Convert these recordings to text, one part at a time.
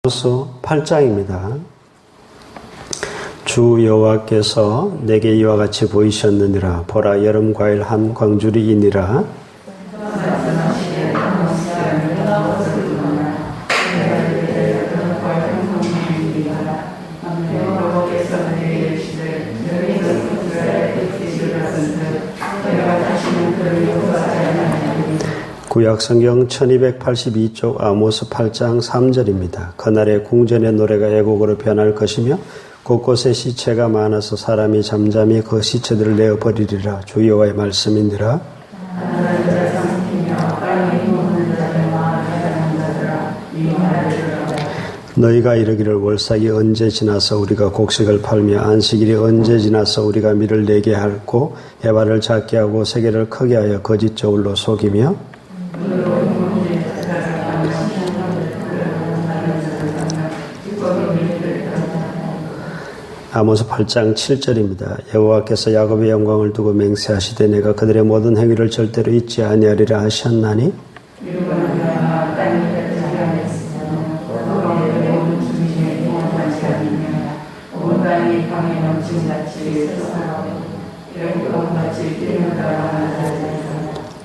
아모스 8장입니다. 주 여호와께서 내게 이와 같이 보이셨느니라. 보라, 여름 과일 한 광주리이니라. 구약성경 1282쪽 아모스 8장 3절입니다. 그날에 궁전의 노래가 애곡으로 변할 것이며 곳곳에 시체가 많아서 사람이 잠잠히 그 시체들을 내어버리리라. 주 여호와의 말씀이니라. 너희가 이르기를 월삭이 언제 지나서 우리가 곡식을 팔며 안식일이 언제 지나서 우리가 밀을 내게 할고 해발을 작게 하고 세계를 크게 하여 거짓 저울로 속이며 아모스 8장 7절입니다. 여호와께서 야곱의 영광을 두고 맹세하시되 내가 그들의 모든 행위를 절대로 잊지 아니하리라 하셨나니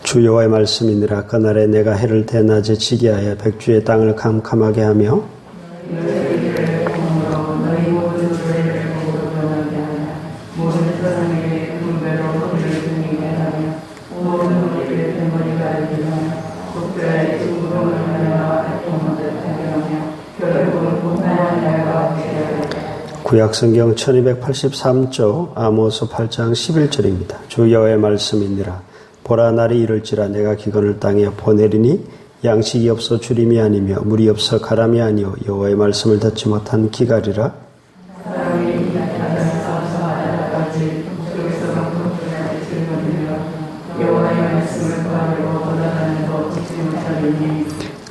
주 여호와의 말씀이니라. 그날에 내가 해를 대낮에 지게 하여 백주의 땅을 캄캄하게 하며 구약성경 1283쪽 아모스 8장 11절입니다. 주 여호와의 말씀이니라. 보라, 날이 이를지라 내가 기근을 땅에 보내리니 양식이 없어 주림이 아니며 물이 없어 가람이 아니요 여호와의 말씀을 듣지 못한 기갈이라.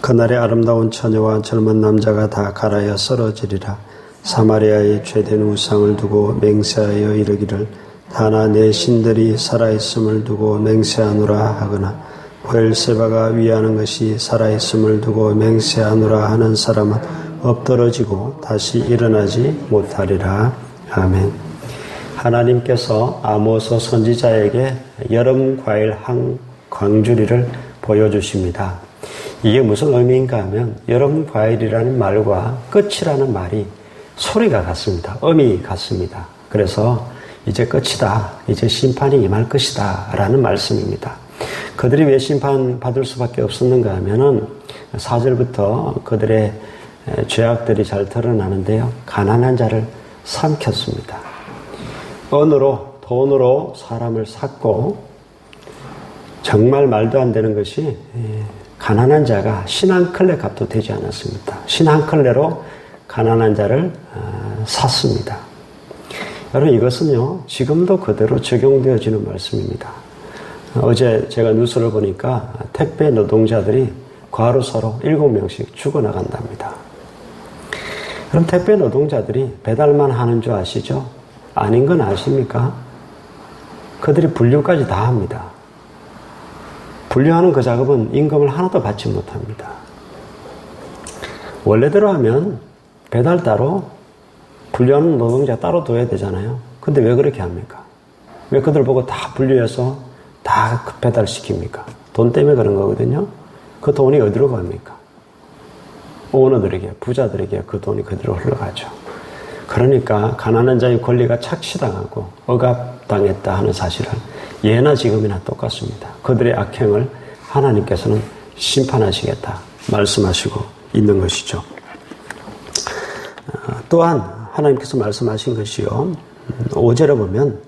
그날에 아름다운 처녀와 젊은 남자가 다 갈아여 쓰러지리라. 사마리아에 죄된 우상을 두고 맹세하여 이르기를 다나 내 신들이 살아있음을 두고 맹세하노라 하거나 브엘세바가 위하는 것이 살아있음을 두고 맹세하노라 하는 사람은 엎드러지고 다시 일어나지 못하리라. 아멘. 하나님께서 아모스 선지자에게 여름 과일 한 광주리를 보여주십니다. 이게 무슨 의미인가 하면 여름 과일이라는 말과 끝이라는 말이 소리가 같습니다. 음이 같습니다. 그래서 이제 끝이다. 이제 심판이 임할 것이다. 라는 말씀입니다. 그들이 왜 심판받을 수밖에 없었는가 하면은 4절부터 그들의 죄악들이 잘 드러나는데요. 가난한 자를 삼켰습니다. 은으로, 돈으로 사람을 샀고 정말 말도 안 되는 것이 가난한 자가 신 한 클레 값도 되지 않았습니다. 신 한 클레로 가난한 자를 샀습니다. 여러분, 이것은요 지금도 그대로 적용되어지는 말씀입니다. 어제 제가 뉴스를 보니까 택배 노동자들이 과로사로 7명씩 죽어나간답니다. 그럼 택배 노동자들이 배달만 하는 줄 아시죠? 아닌 건 아십니까? 그들이 분류까지 다 합니다. 분류하는 그 작업은 임금을 하나도 받지 못합니다. 원래대로 하면 배달 따로, 분류하는 노동자 따로 둬야 되잖아요. 근데 왜 그렇게 합니까? 왜 그들 보고 다 분류해서 다 배달시킵니까? 돈 때문에 그런 거거든요. 그 돈이 어디로 갑니까? 오너들에게, 부자들에게 그 돈이 그대로 흘러가죠. 그러니까 가난한 자의 권리가 착취당하고 억압당했다 하는 사실은 예나 지금이나 똑같습니다. 그들의 악행을 하나님께서는 심판하시겠다 말씀하시고 있는 것이죠. 또한 하나님께서 말씀하신 것이요. 5절에 보면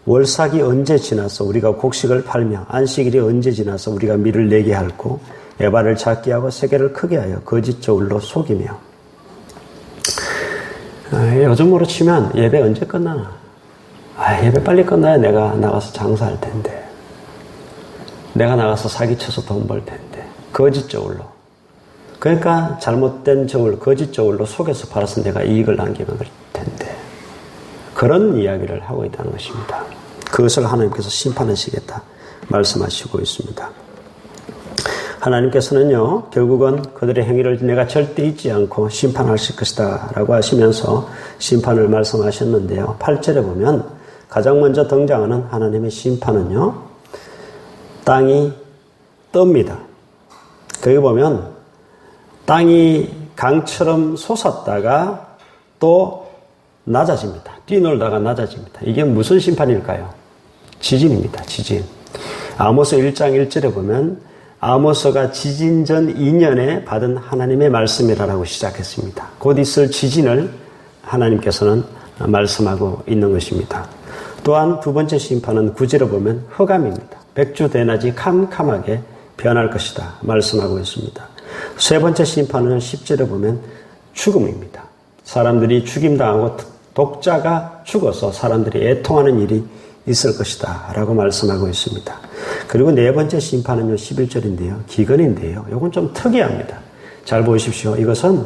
월삭이 언제 지나서 우리가 곡식을 팔며 안식일이 언제 지나서 우리가 밀을 내게 할고 에바를 작게 하고 세계를 크게 하여 거짓 저울로 속이며. 요즘으로 치면 예배 언제 끝나나? 예배 빨리 끝나야 내가 나가서 장사할 텐데. 내가 나가서 사기쳐서 돈 벌 텐데. 거짓 저울로. 그러니까 잘못된 저울, 거짓 저울로 속여서 팔아서 내가 이익을 남기면 될 텐데. 그런 이야기를 하고 있다는 것입니다. 그것을 하나님께서 심판하시겠다 말씀하시고 있습니다. 하나님께서는요, 결국은 그들의 행위를 내가 절대 잊지 않고 심판하실 것이다 라고 하시면서 심판을 말씀하셨는데요. 8절에 보면 가장 먼저 등장하는 하나님의 심판은요, 땅이 뜹니다. 거기 보면 땅이 강처럼 솟았다가 또 낮아집니다. 뛰놀다가 낮아집니다. 이게 무슨 심판일까요? 지진입니다. 지진. 아모스 1장 1절에 보면 아모스가 지진 전 2년에 받은 하나님의 말씀이라고 시작했습니다. 곧 있을 지진을 하나님께서는 말씀하고 있는 것입니다. 또한 두 번째 심판은 9절에 보면 흑암입니다. 백주대낮이 캄캄하게 변할 것이다 말씀하고 있습니다. 세 번째 심판은 10절에 보면 죽음입니다. 사람들이 죽임당하고 독자가 죽어서 사람들이 애통하는 일이 있을 것이다 라고 말씀하고 있습니다. 그리고 네 번째 심판은요, 11절인데요. 기근인데요. 이건 좀 특이합니다. 잘 보십시오. 이것은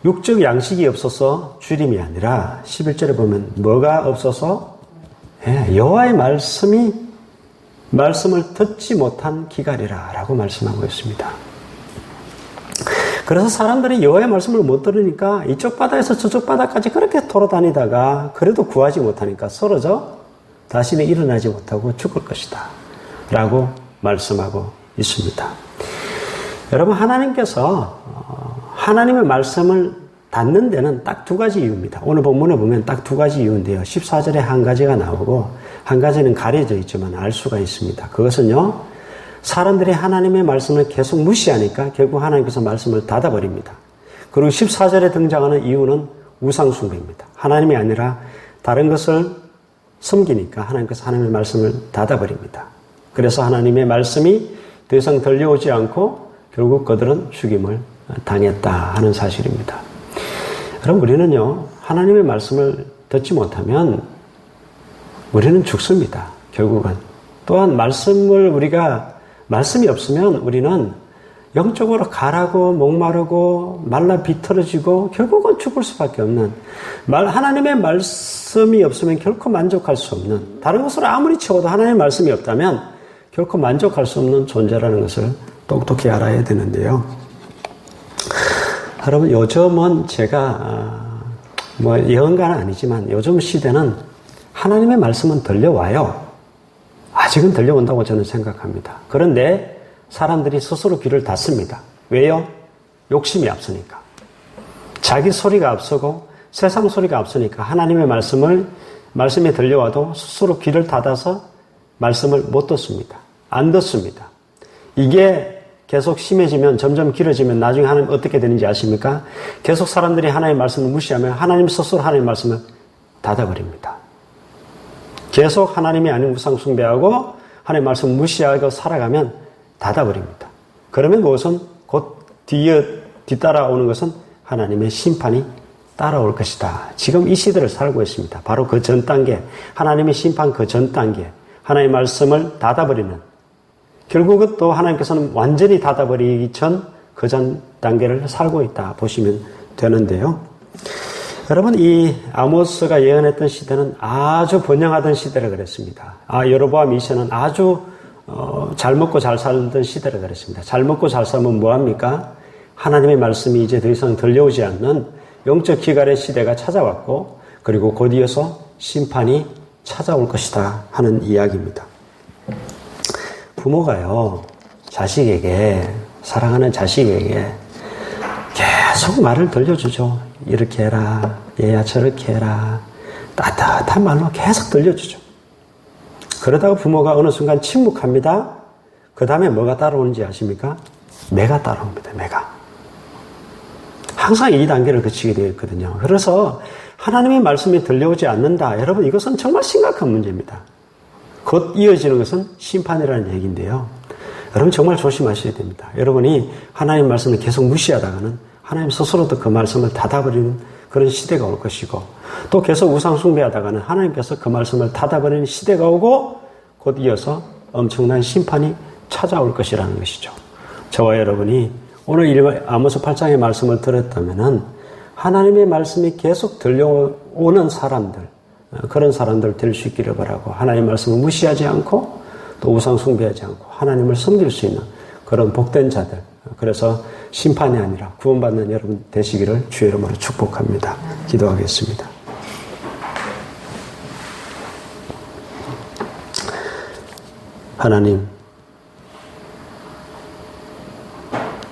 육적 양식이 없어서 주림이 아니라 11절에 보면 뭐가 없어서 여호와의 말씀을 듣지 못한 기갈이라 라고 말씀하고 있습니다. 그래서 사람들이 여호와의 말씀을 못 들으니까 이쪽 바다에서 저쪽 바다까지 그렇게 돌아다니다가 그래도 구하지 못하니까 쓰러져 다시는 일어나지 못하고 죽을 것이다 라고 말씀하고 있습니다. 여러분, 하나님께서 하나님의 말씀을 닫는 데는 딱 두 가지 이유입니다. 오늘 본문에 보면 딱 두 가지 이유인데요. 14절에 한 가지가 나오고 한 가지는 가려져 있지만 알 수가 있습니다. 그것은요, 사람들이 하나님의 말씀을 계속 무시하니까 결국 하나님께서 말씀을 닫아버립니다. 그리고 14절에 등장하는 이유는 우상숭배입니다. 하나님이 아니라 다른 것을 섬기니까 하나님께서 하나님의 말씀을 닫아버립니다. 그래서 하나님의 말씀이 더 이상 들려오지 않고 결국 그들은 죽임을 당했다 하는 사실입니다. 그럼 우리는요, 하나님의 말씀을 듣지 못하면 우리는 죽습니다. 결국은. 또한 말씀이 없으면 우리는 영적으로 가라고 목마르고 말라 비틀어지고 결국은 죽을 수밖에 없는, 하나님의 말씀이 없으면 결코 만족할 수 없는, 다른 것으로 아무리 채워도 하나님의 말씀이 없다면 결코 만족할 수 없는 존재라는 것을 똑똑히 알아야 되는데요. 여러분, 요즘은 제가 예언가는 아니지만 요즘 시대는 하나님의 말씀은 들려와요. 아직은 들려온다고 저는 생각합니다. 그런데 사람들이 스스로 귀를 닫습니다. 왜요? 욕심이 앞서니까. 자기 소리가 앞서고 세상 소리가 앞서니까 하나님의 말씀이 들려와도 스스로 귀를 닫아서 말씀을 못 듣습니다. 안 듣습니다. 이게 계속 심해지면, 점점 길어지면 나중에 하나님 어떻게 되는지 아십니까? 계속 사람들이 하나님의 말씀을 무시하면 하나님 스스로 하나님의 말씀을 닫아버립니다. 계속 하나님이 아닌 우상 숭배하고 하나님의 말씀을 무시하고 살아가면 닫아버립니다. 그러면 그것은 곧 뒤따라오는 것은 하나님의 심판이 따라올 것이다. 지금 이 시대를 살고 있습니다. 바로 그 전 단계, 하나님의 심판 그 전 단계, 하나님의 말씀을 닫아버리는, 결국은 또 하나님께서는 완전히 닫아버리기 전 그 전 단계를 살고 있다 보시면 되는데요. 여러분, 이 아모스가 예언했던 시대는 아주 번영하던 시대라 그랬습니다. 여로보암 2세는 아주 잘 먹고 잘 살던 시대라 그랬습니다. 잘 먹고 잘 살면 뭐합니까? 하나님의 말씀이 이제 더 이상 들려오지 않는 영적 기갈의 시대가 찾아왔고, 그리고 곧 이어서 심판이 찾아올 것이다 하는 이야기입니다. 부모가요, 사랑하는 자식에게 계속 말을 들려주죠. 이렇게 해라, 얘야 저렇게 해라, 따뜻한 말로 계속 들려주죠. 그러다가 부모가 어느 순간 침묵합니다. 그 다음에 뭐가 따라오는지 아십니까? 매가 따라옵니다. 매가. 항상 이 단계를 거치게 되어 있거든요. 그래서 하나님의 말씀이 들려오지 않는다. 여러분, 이것은 정말 심각한 문제입니다. 곧 이어지는 것은 심판이라는 얘기인데요. 여러분, 정말 조심하셔야 됩니다. 여러분이 하나님의 말씀을 계속 무시하다가는 하나님 스스로도 그 말씀을 닫아버리는 그런 시대가 올 것이고, 또 계속 우상 숭배하다가는 하나님께서 그 말씀을 닫아버리는 시대가 오고, 곧 이어서 엄청난 심판이 찾아올 것이라는 것이죠. 저와 여러분이 오늘 아모스 8장의 말씀을 들었다면은 하나님의 말씀이 계속 들려오는 사람들, 그런 사람들 될 수 있기를 바라고, 하나님의 말씀을 무시하지 않고 또 우상 숭배하지 않고 하나님을 섬길 수 있는 그런 복된 자들, 그래서 심판이 아니라 구원받는 여러분 되시기를 주의 이름으로 축복합니다. 기도하겠습니다. 하나님,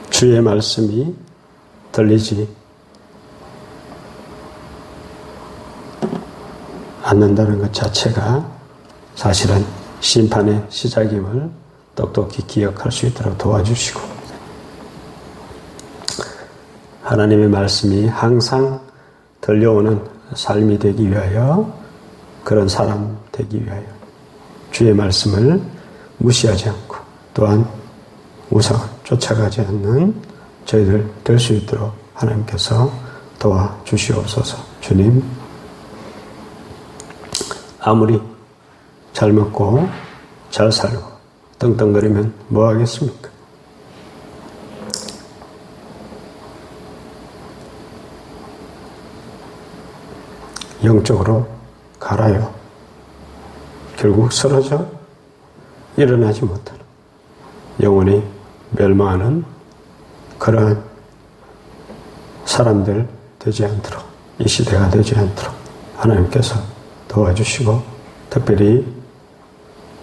주의 말씀이 들리지 않는다는 것 자체가 사실은 심판의 시작임을 똑똑히 기억할 수 있도록 도와주시고, 하나님의 말씀이 항상 들려오는 삶이 되기 위하여, 그런 사람 되기 위하여 주의 말씀을 무시하지 않고 또한 우상을 쫓아가지 않는 저희들 될 수 있도록 하나님께서 도와주시옵소서. 주님, 아무리 잘 먹고 잘 살고 떵떵거리면 뭐 하겠습니까? 영적으로 갈아요. 결국 쓰러져 일어나지 못하는, 영원히 멸망하는 그러한 사람들 되지 않도록, 이 시대가 되지 않도록 하나님께서 도와주시고, 특별히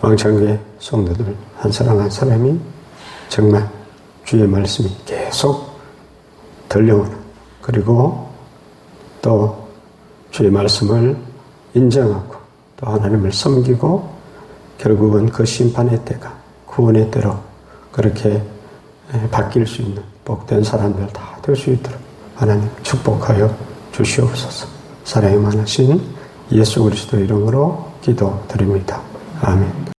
왕창교회 성도들 한 사람 한 사람이 정말 주의 말씀이 계속 들려오는, 그리고 또 주의 말씀을 인정하고 또 하나님을 섬기고 결국은 그 심판의 때가 구원의 때로 그렇게 바뀔 수 있는 복된 사람들 다 될 수 있도록 하나님 축복하여 주시옵소서. 사랑이 많으신 예수 그리스도 이름으로 기도드립니다. 아멘.